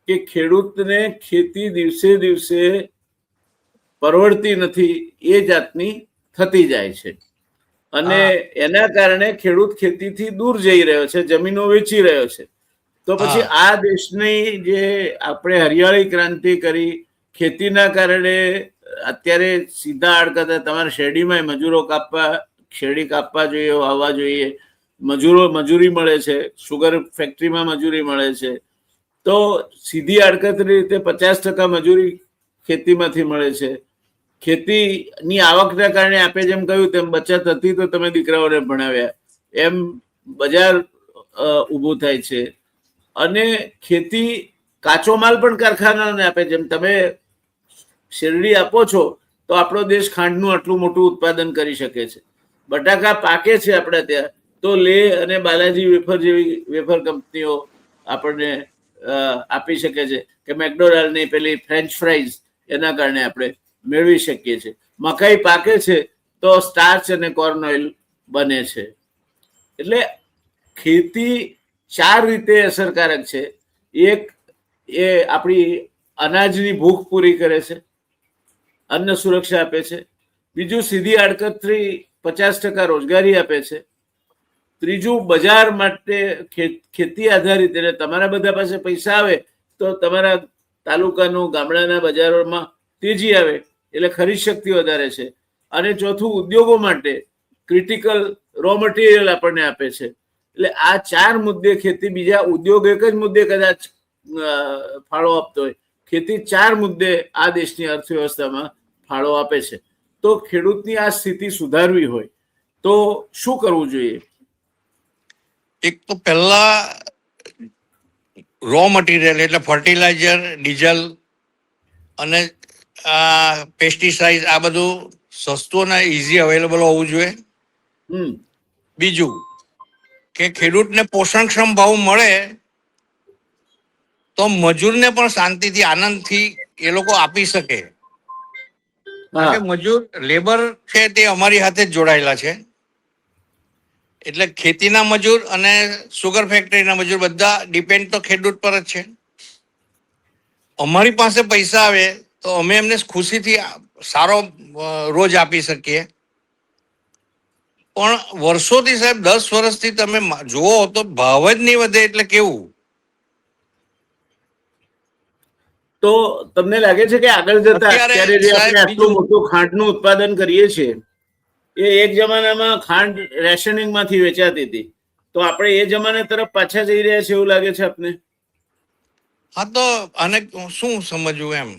કે ખેડૂતને ખેતી દિવસે દિવસે પરવડતી નથી, એ જાતની થતી જાય છે. અને એના કારણે ખેડૂત ખેતીથી દૂર જઈ રહ્યો છે, જમીનો વેચી રહ્યો છે. તો પછી આ દેશની જે આપણે હરિયાળી ક્રાંતિ કરી, ખેતીના કારણે અત્યારે સીધા આડકતરા તમારે શેરડીમાં મજૂરો શેરડી કાપવા જોઈએ, વાવવા જોઈએ, મજૂરી મળે છે. સુગર ફેક્ટરીમાં મજૂરી મળે છે. તો સીધી આડકતરી રીતે 50% મજૂરી ખેતીમાંથી મળે છે. ખેતીની આવકના કારણે આપે જેમ કહ્યું તેમ બચત હતી તો તમે દીકરાઓને ભણાવ્યા, એમ બજાર ઊભું થાય છે. અને ખેતી કાચો માલ પણ કારખાનાને આપે. જેમ તમે શેરડી આપો છો તો આપણો દેશ ખાંડનું આટલું મોટું ઉત્પાદન કરી શકે છે. બટાકા પાકે છે આપણે ત્યાં, તો લેહ અને બાલાજી વેફર જેવી વેફર કંપનીઓ આપણને આપી શકે છે, કે મેકડોનાલ્ડની પેલી ફ્રેન્ચ ફ્રાઈઝ એના કારણે આપણે મેળવી શકીએ છીએ. મકાઈ પાકે છે તો સ્ટાર્ચ અને કોર્ન ઓઇલ બને છે. એટલે ખેતી 4 રીતે અસરકારક છે. એક, એ આપણી અનાજની ભૂખ પૂરી કરે છે, અન્ન સુરક્ષા આપે છે. બીજું, સીધી આડકતરી 50% રોજગારી આપે છે. ત્રીજું, બજાર માટે ખેતી આધારિત, એટલે તમારા બધા પાસે પૈસા આવે તો તમારા તાલુકાનું, ગામડાના બજારોમાં તેજી આવે, એટલે ખરીદ શક્તિ વધારે છે. અને ચોથું, ઉદ્યોગો માટે ક્રિટિકલ રો મટીરિયલ આપણને આપે છે. એટલે આ 4 મુદ્દે ખેતી, બીજા ઉદ્યોગ એક જ મુદ્દે કદાચ ફાળો આપતો હોય, ખેતી 4 મુદ્દે આ દેશની અર્થવ્યવસ્થામાં ફાળો આપે છે. તો ખેડૂતની આ સ્થિતિ સુધારવી હોય તો શું કરવું જોઈએ? એક તો પહેલા રો મટીરિયલ એટલે ફર્ટિલાઇઝર, ડીઝલ અને પેસ્ટિસાઇડ, આ બધું સસ્તું અને ઇઝી અવેલેબલ હોવું જોઈએ. બીજું કે ખેડૂતને પોષણક્ષમ ભાવ મળે તો મજૂરને પણ શાંતિથી, આનંદથી એ લોકો આપી શકે. કારણ કે મજૂર, લેબર છે તે અમારી સાથે જ જોડાયેલા છે. એટલે ખેતીના મજૂર અને સુગર ફેક્ટરીના મજૂર બધા ડિપેન્ડ તો ખેડૂત પર જ છે. અમારી પાસે પૈસા આવે તો અમે એમને ખુશીથી સારો રોજ આપી શકીએ. પણ વર્ષોથી સાહેબ, 10 વર્ષથી તમે જુઓ તો ભાવ જ નહીં વધે, એટલે કેવું? તો તમને લાગે છે કે આગળ જતા અત્યારે જે આપણે આટલું મોટું ખાંડનું ઉત્પાદન કરીએ છીએ, એ એક જમાનામાં ખાંડ રેશનિંગ માંથી વેચાતી હતી, તો આપણે એ જમાને તરફ પાછા જઈ રહ્યા છે એવું લાગે છે આપને? હા, તો આને શું સમજવું એમ.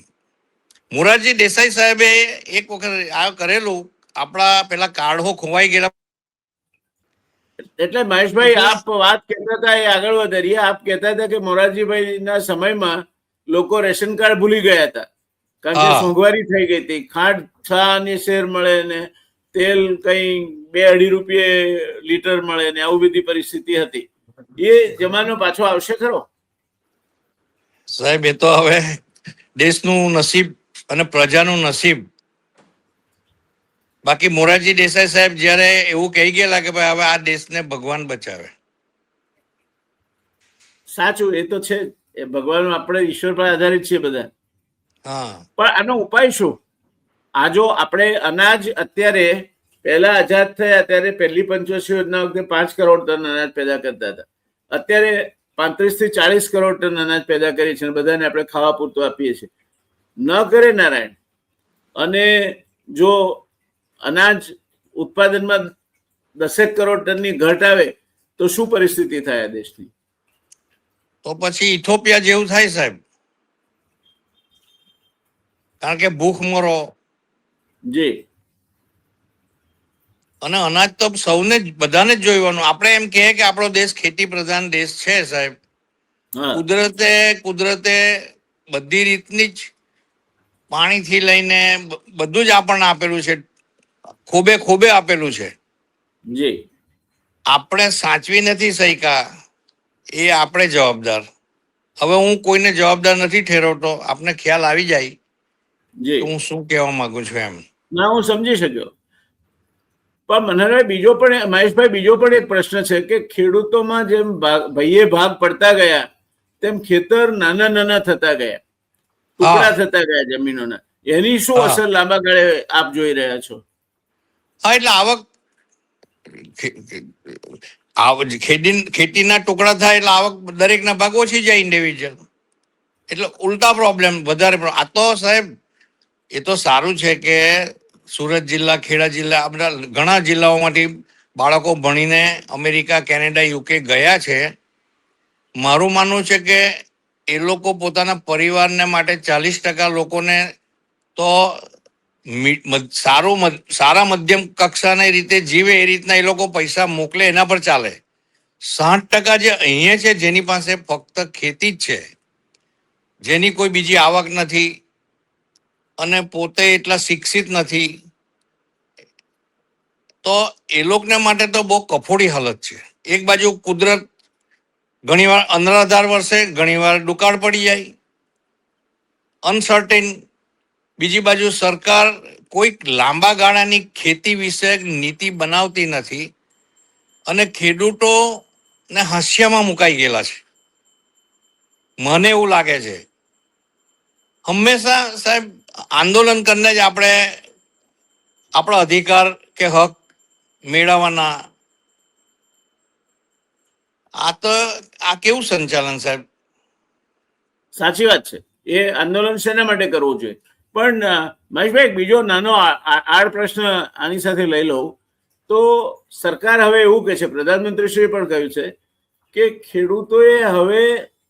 મોરારજી દેસાઈ સાહેબે એક વખત આ કરેલું, આપણા પેલા કાર્ડો ખોવાઈ ગયેલા. એટલે મહેશભાઈ, આપ વાત કહેતા હતા એ આગળ વધારીએ. આપ કહેતા હતા કે મોરારજીભાઈ ના સમયમાં લોકો રેશન કાર્ડ ભૂલી ગયા હતા, કારણ કે મોંઘવારી થઈ ગઈ હતી. ખાંડ 6 આને શેર મળે ને તેલ કઈ 2-2.5 રૂપિયે લીટર મળે ને, આવું બધી પરિસ્થિતિ હતી. એ જમાનો પાછો આવશે ખરો? સાહેબ, એ તો હવે દેશનું નસીબ અને પ્રજાનું નસીબ. બાકી મોરારજી દેસાઈ સાહેબ જયારે એવું કહી ગયેલા કે ભાઈ હવે આ દેશને ભગવાન બચાવે. સાચું, એ તો છે. એ ભગવાન, આપણે ઈશ્વર પર આધારિત છીએ બધા. પણ આનો ઉપાય શું? આ જો આપણે અનાજ અત્યારે, પહેલા આઝાદ થયા ત્યારે પહેલી પંચવર્ષીય યોજના વખતે 5 કરોડ ટન અનાજ પેદા કરતા હતા. અત્યારે 35 થી 40 કરોડ ટન અનાજ પેદા કરીએ છીએ, બધાને આપણે ખાવા પૂરતું આપીએ છીએ. ન કરે નારાયણ, અને જો અનાજ ઉત્પાદનમાં 10 કરોડ ટનની ઘટ આવે તો શું પરિસ્થિતિ થાય આ દેશની? તો પછી ઇથોપિયા જેવું થાય સાહેબ. કારણ કે ભૂખ મરો. જી. અને અનાજ તો સૌને જ, બધાને જ જોઈવાનું. આપણે એમ કહીએ કે આપણો દેશ ખેતી પ્રધાન દેશ છે સાહેબ. કુદરતે બધી રીતની જ, પાણીથી લઈને બધું જ આપણને આપેલું છે, ખોબે આપેલું છે. જી. આપણે સાચવી નથી શક્યા, એ આપણે જવાબદાર. હવે હું કોઈને જવાબદાર નથી ઠેરવતો, આપને ખ્યાલ આવી જાય તો હું શું કહેવા માંગુ છું એમ. ના, હું સમજી શક્યો. પણ મનહરભાઈ, બીજો પણ, મહેશભાઈ, બીજો પણ એક પ્રશ્ન છે કે ખેડૂતોમાં જેમ ભાઈએ ભાગ પડતા ગયા તેમ ખેતર નાના નાના થતા ગયા, ટુકડા થતા ગયા જમીનોના. એની શું અસર લાંબા ગાળે આપ જોઈ રહ્યા છો? હા, એટલે ખેતીના ટુકડા થાય એટલે આવક દરેકના ભાગ ઓછી જાય ઇન્ડિવિજ્યુઅલ. એટલે ઉલટા પ્રોબ્લેમ વધારે. આ તો સાહેબ, એ તો સારું છે કે સુરત જિલ્લા, ખેડા જિલ્લા, આ બધા ઘણા જિલ્લાઓમાંથી બાળકો ભણીને અમેરિકા, કેનેડા, યુકે ગયા છે. મારું માનવું છે કે એ લોકો પોતાના પરિવારને માટે 40% લોકોને તો સારા મધ્યમ કક્ષાની રીતે જીવે એ રીતના એ લોકો પૈસા મોકલે, એના પર ચાલે. 60% જે અહીંયા છે, જેની પાસે ફક્ત ખેતી જ છે, જેની કોઈ બીજી આવક નથી અને પોતે એટલા શિક્ષિત નથી, તો એ લોકોને માટે તો બહુ કફોડી હાલત છે. એક બાજુ કુદરત ઘણીવાર અનરાધાર વર્ષે, ઘણીવાર દુકાળ પડી જાય, અનસર્ટેન. બીજી બાજુ સરકાર કોઈ લાંબા ગાળાની ખેતી વિષયક નીતિ બનાવતી નથી અને ખેડૂતોને હાસ્યામાં મુકાઈ ગયેલા છે. મને એવું લાગે છે હંમેશા સાહેબ આંદોલન કરીને જ આપણે આપણા અધિકાર કે હક મેળવવાના. આ કેવું સંચાલન સાહેબ? સાચી વાત છે. એ આંદોલન શેના માટે કરવું જોઈએ? પણ મહેશભાઈ, એક બીજો નાનો આડ પ્રશ્ન આની સાથે લઈ લઉં તો સરકાર હવે એવું કહે છે, પ્રધાનમંત્રીશ્રીએ પણ કહ્યું છે કે ખેડૂતોએ હવે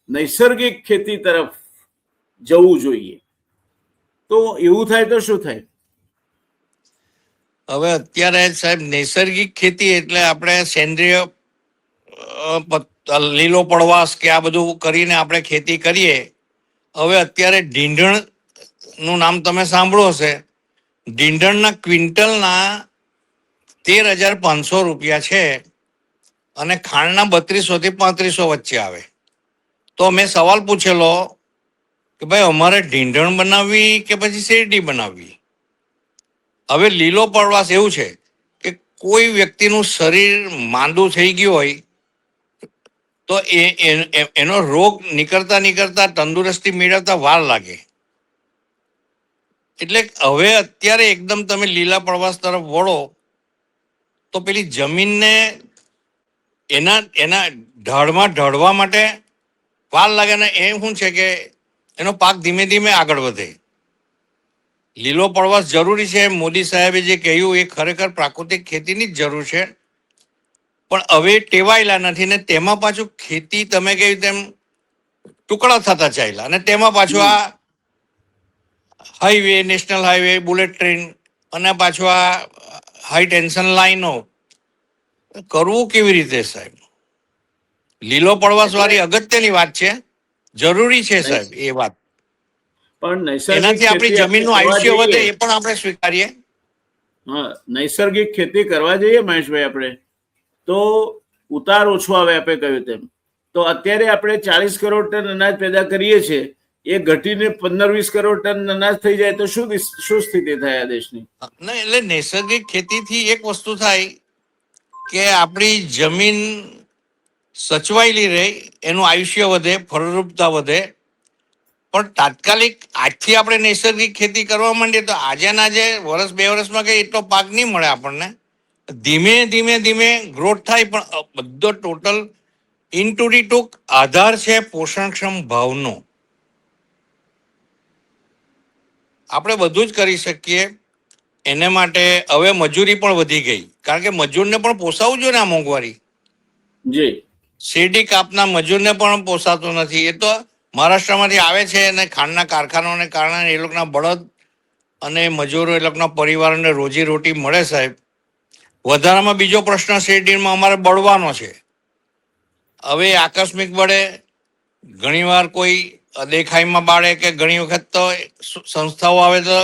નૈસર્ગિક ખેતી તરફ જવું જોઈએ. તો એવું થાય તો શું થાય? હવે અત્યારે સાહેબ નૈસર્ગિક ખેતી એટલે આપણે સેન્દ્રિય લીલો પડવાશ કે આ બધું કરીને આપણે ખેતી કરીએ. હવે અત્યારે ઢીંઢણનું નામ તમે સાંભળ્યું હશે. ઢીંઢણના ક્વિન્ટલના 13,500 રૂપિયા છે અને ખાંડના 3200 થી 3500 વચ્ચે આવે. તો મેં સવાલ પૂછેલો કે ભાઈ અમારે ઢીંઢણ બનાવવી કે પછી શેરડી બનાવવી? હવે લીલો પડવાશ એવું છે કે કોઈ વ્યક્તિનું શરીર માંદું થઈ ગયું હોય તો એનો રોગ નીકળતા તંદુરસ્તી મેળવતા વાર લાગે. એટલે હવે અત્યારે એકદમ તમે લીલા પડવાશ તરફ વળો તો પેલી જમીનને એના ઢળમાં ઢળવા માટે વાર લાગે ને એ શું છે કે એનો પાક ધીમે ધીમે આગળ વધે. લીલો પડવાશ જરૂરી છે. મોદી સાહેબે જે કહ્યું એ ખરેખર પ્રાકૃતિક ખેતીની જ જરૂર છે. પણ હવે ટેવાયેલા નથી ને તેમાં પાછું ખેતી તમે કહ્યું તેમ ટુકડા થતા ચાલ્યા અને તેમાં પાછું આ highway, national highway, bullet train અને પાછું આ હાઈ ટેન્શન લાઈનો કરવું કેવી રીતે સાહેબ? લીલો પડવાશ વાળી અગત્યની વાત છે, જરૂરી છે સાહેબ એ વાત. પણ નૈસર્ગિક એનાથી આપણી ખેતી જમીનનું કરવા આયુષ્ય વધે જઈએ, એ પણ આપણે સ્વીકારીએ. હા, નૈસર્ગિક ખેતી કરવા જઈએ મહેશભાઈ આપણે, તો ઉતાર ઓછો આવે. આપણે કહ્યું તેમ તો અત્યારે આપણે 40 કરોડ ટન અનાજ પેદા કરીએ છીએ, એ ઘટીને 15-20 કરોડ ટન અનાજ થઈ જાય તો શું સ્થિતિ થાય આ દેશની? નહીં, એટલે નૈસર્ગિક ખેતીથી એક વસ્તુ થાય કે આપણી જમીન સચવાયેલી રહે, એનું આયુષ્ય વધે, ફળદ્રુપતા વધે. પણ તાત્કાલિક આજથી આપણે નૈસર્ગિક ખેતી કરવા માંડીએ તો આજે ને આજે વર્ષ 2 વર્ષમાં કઈ એટલો પાક નહીં મળે આપણને. ધીમે ધીમે ગ્રોથ થાય. પણ બધો ટોટલ ઇન્ટુડી ટૂંક આધાર છે પોષણક્ષમ ભાવનો. આપણે બધું જ કરી શકીએ. એને માટે હવે મજૂરી પણ વધી ગઈ, કારણ કે મજૂરને પણ પોસાવવું જોઈએ ને આ મોંઘવારી. જી, શેરડી કાપના મજૂરને પણ પોસાતું નથી. એ તો મહારાષ્ટ્રમાંથી આવે છે અને ખાંડના કારખાનાઓને કારણે એ લોકોના બળદ અને મજૂરો એ લોકોના પરિવારોને રોજીરોટી મળે સાહેબ. વધારામાં બીજો પ્રશ્ન શેરડીમાં અમારે બળવાનો છે. હવે આકસ્મિક બળે ઘણીવાર કોઈ દેખાઈમાં બાળે કે ઘણી વખત તો સંસ્થાઓ આવે તો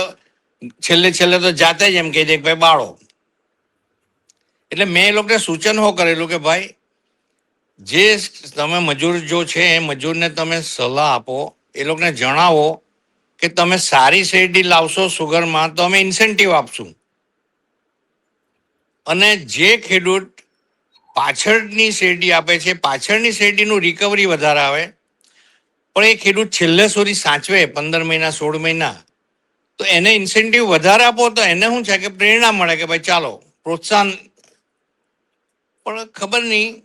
છેલ્લે તો જાતે જ એમ કહી દે કે ભાઈ બાળો. એટલે મેં એ લોકોને સૂચન કરેલું કે ભાઈ જે તમે મજૂર જો છે એ મજૂરને તમે સલાહ આપો, એ લોકોને જણાવો કે તમે સારી શેરડી લાવશો સુગરમાં તો અમે ઇન્સેન્ટિવ આપશું. અને જે ખેડૂત પાછળની શેરડી આપે છે, પાછળની શેરડીનું રિકવરી વધારે આવે, પણ એ ખેડૂત છેલ્લે સુધી સાચવે 15 મહિના 16 મહિના, તો એને ઇન્સેન્ટિવ વધારે આપો તો એને શું છે કે પ્રેરણા મળે કે ભાઈ ચાલો, પ્રોત્સાહન. પણ ખબર નહીં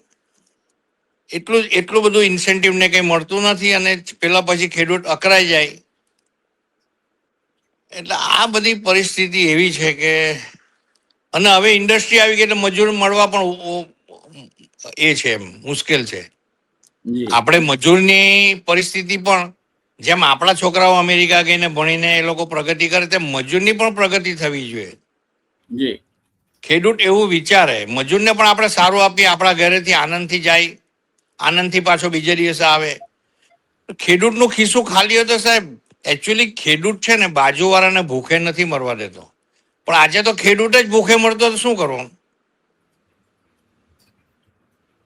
એટલું બધું ઇન્સેન્ટિવને કંઈ મળતું નથી અને પેલા પછી ખેડૂત અકરાઈ જાય. એટલે આ બધી પરિસ્થિતિ એવી છે કે, અને હવે ઇન્ડસ્ટ્રી આવી ગઈ એટલે મજૂર મળવા પણ એ છે એમ મુશ્કેલ છે. આપણે મજૂરની પરિસ્થિતિ પણ જેમ આપણા છોકરાઓ અમેરિકા ગઈને ભણીને એ લોકો પ્રગતિ કરે તેમ મજૂરની પણ પ્રગતિ થવી જોઈએ. જી, ખેડૂત એવું વિચારે, મજૂરને પણ આપણે સારું આપીએ, આપણા ઘરેથી આનંદથી જાય, આનંદથી પાછો બીજે દિવસે આવે. ખેડૂતનું ખિસ્સું ખાલી હોય તો સાહેબ એકચ્યુઅલી ખેડૂત છે ને બાજુવાળાને ભૂખે નથી મરવા દેતો. પણ આજે તો ખેડૂત જ ભૂખે મરતો તો શું કરવું?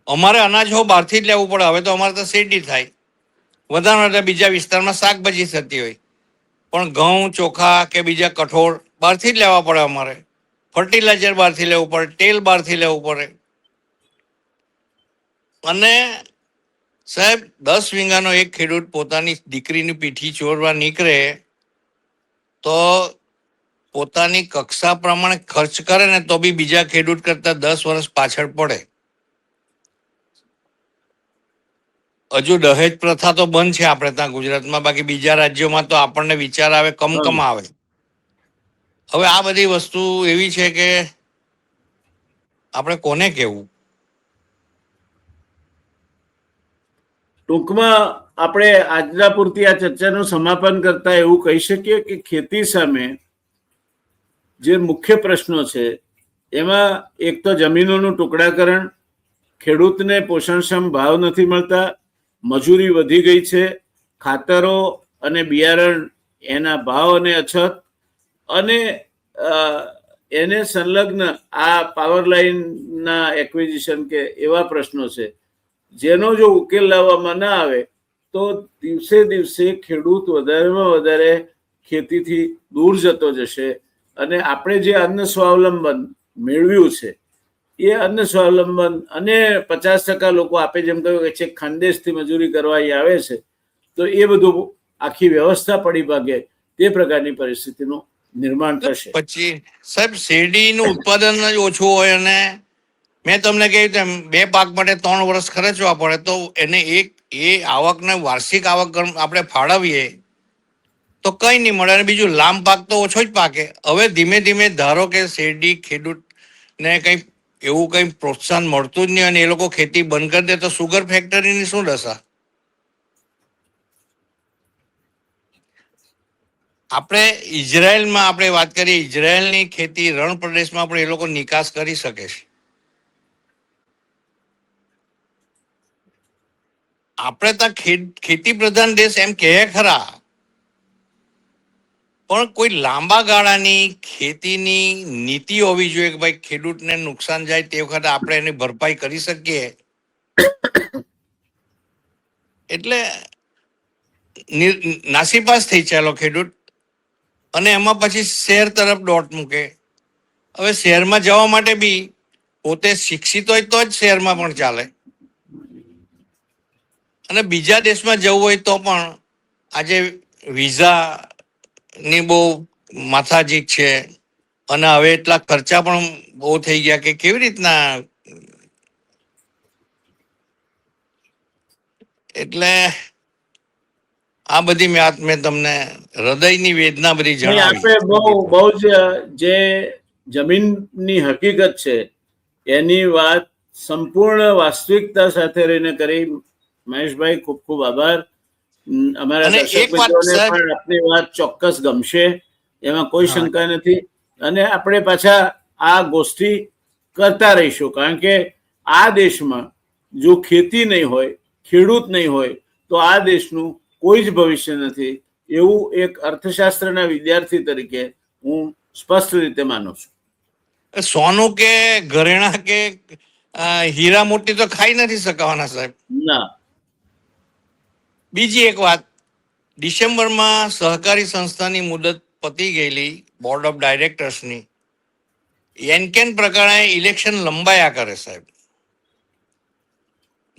અમારે અનાજ બહારથી જ લેવું પડે. હવે તો અમારે તો શેરડી થાય, વધારે બીજા વિસ્તારમાં શાકભાજી થતી હોય. પણ ઘઉં ચોખા કે બીજા કઠોળ બહારથી જ લેવા પડે અમારે, ફર્ટિલાઇઝર બહારથી લેવું પડે, તેલ બહારથી લેવું પડે. અને સાહેબ 10 વીઘાનો એક ખેડૂત પોતાની દીકરીની પીઠી ચોરવા નીકળે તો પોતાની કક્ષા પ્રમાણે ખર્ચ કરે ને તો બી બીજા ખેડૂત કરતા 10 વર્ષ પાછળ પડે. હજુ દહેજ પ્રથા તો બંધ છે આપણે ત્યાં ગુજરાતમાં, બાકી બીજા રાજ્યોમાં તો આપણને વિચાર આવે કમ આવે. હવે આ બધી વસ્તુ એવી છે કે આપણે કોને કહેવું. ટૂંકમાં આપણે આજના પૂરતી આ ચર્ચાનું સમાપન કરતા એવું કહી શકીએ કે ખેતી સામે જે મુખ્ય પ્રશ્નો છે એમાં એક તો જમીનોનું ટુકડાકરણ, ખેડૂતને પોષણક્ષમ ભાવ નથી મળતા, મજૂરી વધી ગઈ છે, ખાતરો અને બિયારણ એના ભાવ અને અછત, અને એને સંલગ્ન આ પાવર લાઈનના એક્વિઝિશન કે એવા પ્રશ્નો છે જેનો જો ઉકેલ લાવવામાં ના આવે તો દિવસે દિવસે ખેડૂત વધારેમાં વધારે ખેતીથી દૂર જતો જશે. અને આપણે જે અન્ન સ્વાવલંબન મેળવ્યું છે એ અન્ન સ્વાવલંબન, અને 50% લોકો આપે જેમ કહ્યું કે છે ખાનદેશથી મજૂરી કરવા અહીં આવે છે, તો એ બધું આખી વ્યવસ્થા પડી ભાગે તે પ્રકારની પરિસ્થિતિનું નિર્માણ થશે. પછી સાહેબ શેરડીનું ઉત્પાદન જ ઓછું હોય અને મેં તમને કહ્યું તેમ 2 પાક માટે 3 વર્ષ ખર્ચવા પડે, તો એને એ આવકને વાર્ષિક આવક આપણે ફાળવીએ તો કંઈ નહીં મળે. અને બીજું લાંબ પાક તો ઓછો જ પાકે. હવે ધીમે ધીમે ધારો કે શેરડી ખેડૂતને કંઈ એવું કંઈ પ્રોત્સાહન મળતું જ નહીં અને એ લોકો ખેતી બંધ કરી દે તો સુગર ફેક્ટરીની શું દશા. આપણે ઇઝરાયલમાં આપણે વાત કરીએ, ઇઝરાયલની ખેતી રણ પ્રદેશમાં પણ એ લોકો નિકાસ કરી શકે છે. આપણે ત્યાં ખેતી પ્રધાન દેશ એમ કહે ખરા, પણ કોઈ લાંબા ગાળાની ખેતીની નીતિ હોવી જોઈએ કે ભાઈ ખેડૂતને નુકસાન જાય તે વખતે આપણે એની ભરપાઈ કરી શકીએ. એટલે નાસીપાસ થઈ ચાલો ખેડૂત, અને એમાં પછી શહેર તરફ દોટ મૂકે. હવે શહેરમાં જવા માટે બી પોતે શિક્ષિત હોય તો જ શહેરમાં પણ ચાલે, અને બીજા દેશમાં જવું હોય તો પણ આજે વિઝાની બહુ માથાજીક છે, અને હવે એટલા ખર્ચા પણ બહુ થઈ ગયા કે કેવી રીતના. એટલે આ બધી મેં તમને હૃદયની વેદના બધી જણાવી. બહુ જ જે જમીનની હકીકત છે એની વાત સંપૂર્ણ વાસ્તવિકતા સાથે રહીને કરી. મહેશભાઈ, ખૂબ ખૂબ આભાર. અમારા દર્શક મિત્રોને પણ આપની વાત ચોક્કસ ગમશે, એમાં કોઈ શંકા નથી. અને આપણે પાછા આ ગોષ્ઠી કરતા રહીશું, કારણ કે આ દેશમાં જો ખેતી નહીં હોય, ખેડૂત નહીં હોય તો આ દેશનું કોઈ જ ભવિષ્ય નથી, એવું એક અર્થશાસ્ત્રના વિદ્યાર્થી તરીકે હું સ્પષ્ટ રીતે માનું છું. સોનું કે ઘરેણા કે હીરા મોતી તો ખાઈ નથી શકવાના સાહેબ. ના. બીજી એક વાત, ડિસેમ્બરમાં સહકારી સંસ્થાની મુદત પતી ગયેલી બોર્ડ ઓફ ડાયરેક્ટર્સની એનકેન પ્રકારે ઇલેક્શન લંબાયા કરે સાહેબ.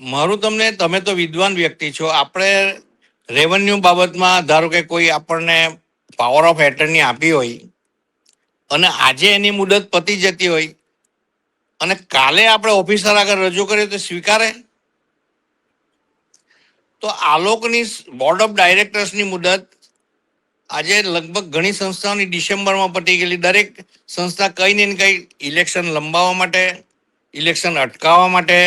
મારું તમે તો વિદ્વાન વ્યક્તિ છો, આપણે રેવન્યુ બાબતમાં ધારો કે કોઈ આપણને પાવર ઓફ એટર્ની આપી હોય અને આજે એની મુદત પતી જતી હોય અને કાલે આપણે ઓફિસર આગળ રજૂ કરીએ તો સ્વીકારે? તો આ લોકોની બોર્ડ ઓફ ડાયરેક્ટર્સની મુદત આજે લગભગ ઘણી સંસ્થાઓની ડિસેમ્બરમાં પતી ગયેલી. દરેક સંસ્થા કંઈ ને કંઈ ઇલેક્શન લંબાવવા માટે, ઇલેક્શન અટકાવવા માટે,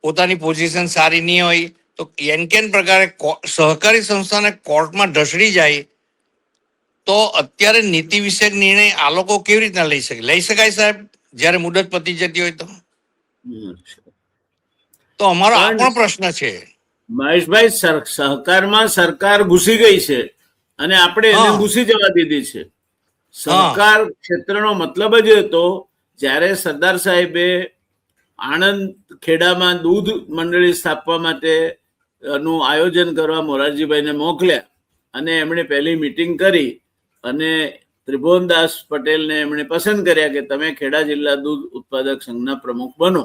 પોતાની પોઝિશન સારી નહીં હોય તો એનકેન પ્રકારે સહકારી સંસ્થાને કોર્ટમાં ઢસડી જાય તો અત્યારે નીતિ વિષયક નિર્ણય આ લોકો કેવી રીતના લઈ શકાય સાહેબ, જ્યારે મુદત પતી જતી હોય તો અમારો આ પણ પ્રશ્ન છે. મહેશભાઈ, સહકારમાં સરકાર ઘૂસી ગઈ છે અને આપણે એને ઘૂસી જવા દીધી છે. સહકાર ક્ષેત્રનો મતલબ જ હતો, જ્યારે સરદાર સાહેબે આણંદ ખેડામાં દૂધ મંડળી સ્થાપવા માટે નું આયોજન કરવા મોરારજીભાઈને મોકલ્યા અને એમણે પહેલી મીટિંગ કરી અને ત્રિભુવનદાસ પટેલને એમણે પસંદ કર્યા કે તમે ખેડા જિલ્લા દૂધ ઉત્પાદક સંઘના પ્રમુખ બનો,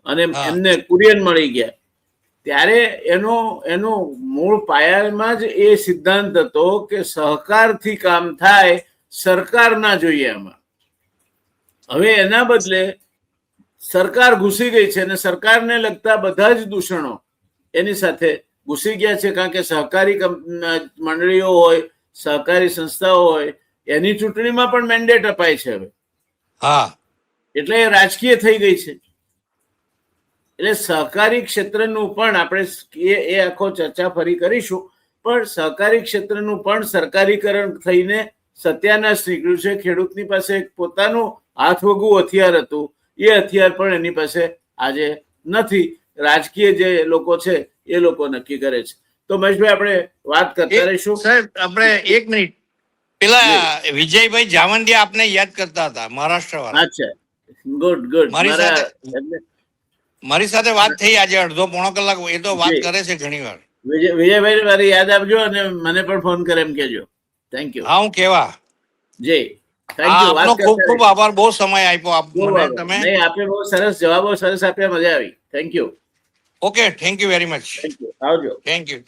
અને હા. એમને કુરિયન મળી ગયા. ત્યારે એનો મૂળ પાયામાં જ એ સિદ્ધાંત હતો કે સહકારથી કામ થાય, સરકાર ના જોઈએ આમાં. હવે એના બદલે સરકાર ઘૂસી ગઈ છે અને સરકારને લગતા બધા જ દૂષણો એની સાથે ઘૂસી ગયા છે. કારણ કે સહકારી મંડળીઓ હોય, સહકારી સંસ્થાઓ હોય, એની ચૂંટણીમાં પણ મેન્ડેટ અપાય છે હવે. હા, એટલે એ રાજકીય થઈ ગઈ છે. એટલે સહકારી ક્ષેત્રનું પણ આપણે એ આખો ચર્ચા ફરી કરીશું, પણ સહકારી ક્ષેત્રનું પણ સરકારીકરણ થઈને સત્યાનાશ નીકળ્યું છે. ખેડૂતની પાસે પોતાનું હાથવગું હથિયાર હતું, એ હથિયાર પણ એની પાસે આજે નથી. રાજકીય જે લોકો છે એ લોકો નક્કી કરે છે. તો મહેશભાઈ આપણે વાત કરતા રહીશું. સાહેબ આપણે 1 મિનિટ, પેલા વિજયભાઈ જાવંડિયા આપને યાદ કરતા હતા, મહારાષ્ટ્ર વાળા. અચ્છા, ગુડ ગુડ. મારી સાથે વાત થઈ આજે અડધો પોણો કલાક. એ તો વાત કરે છે ઘણી વાર. વિજયભાઈ મારી યાદ આપજો અને મને પણ ફોન કરે એમ કેજો. Thank you. હા, હું કેવા જી, થેન્ક યુ. આપનો ખૂબ ખૂબ આભાર. બહુ સમય આપ્યો મને તમે. નહીં, આપે બહુ સરસ જવાબો સરસ આપ્યા, મજા આવી. Thank you. Okay, thank you very much. Thank you. આવજો. Thank you.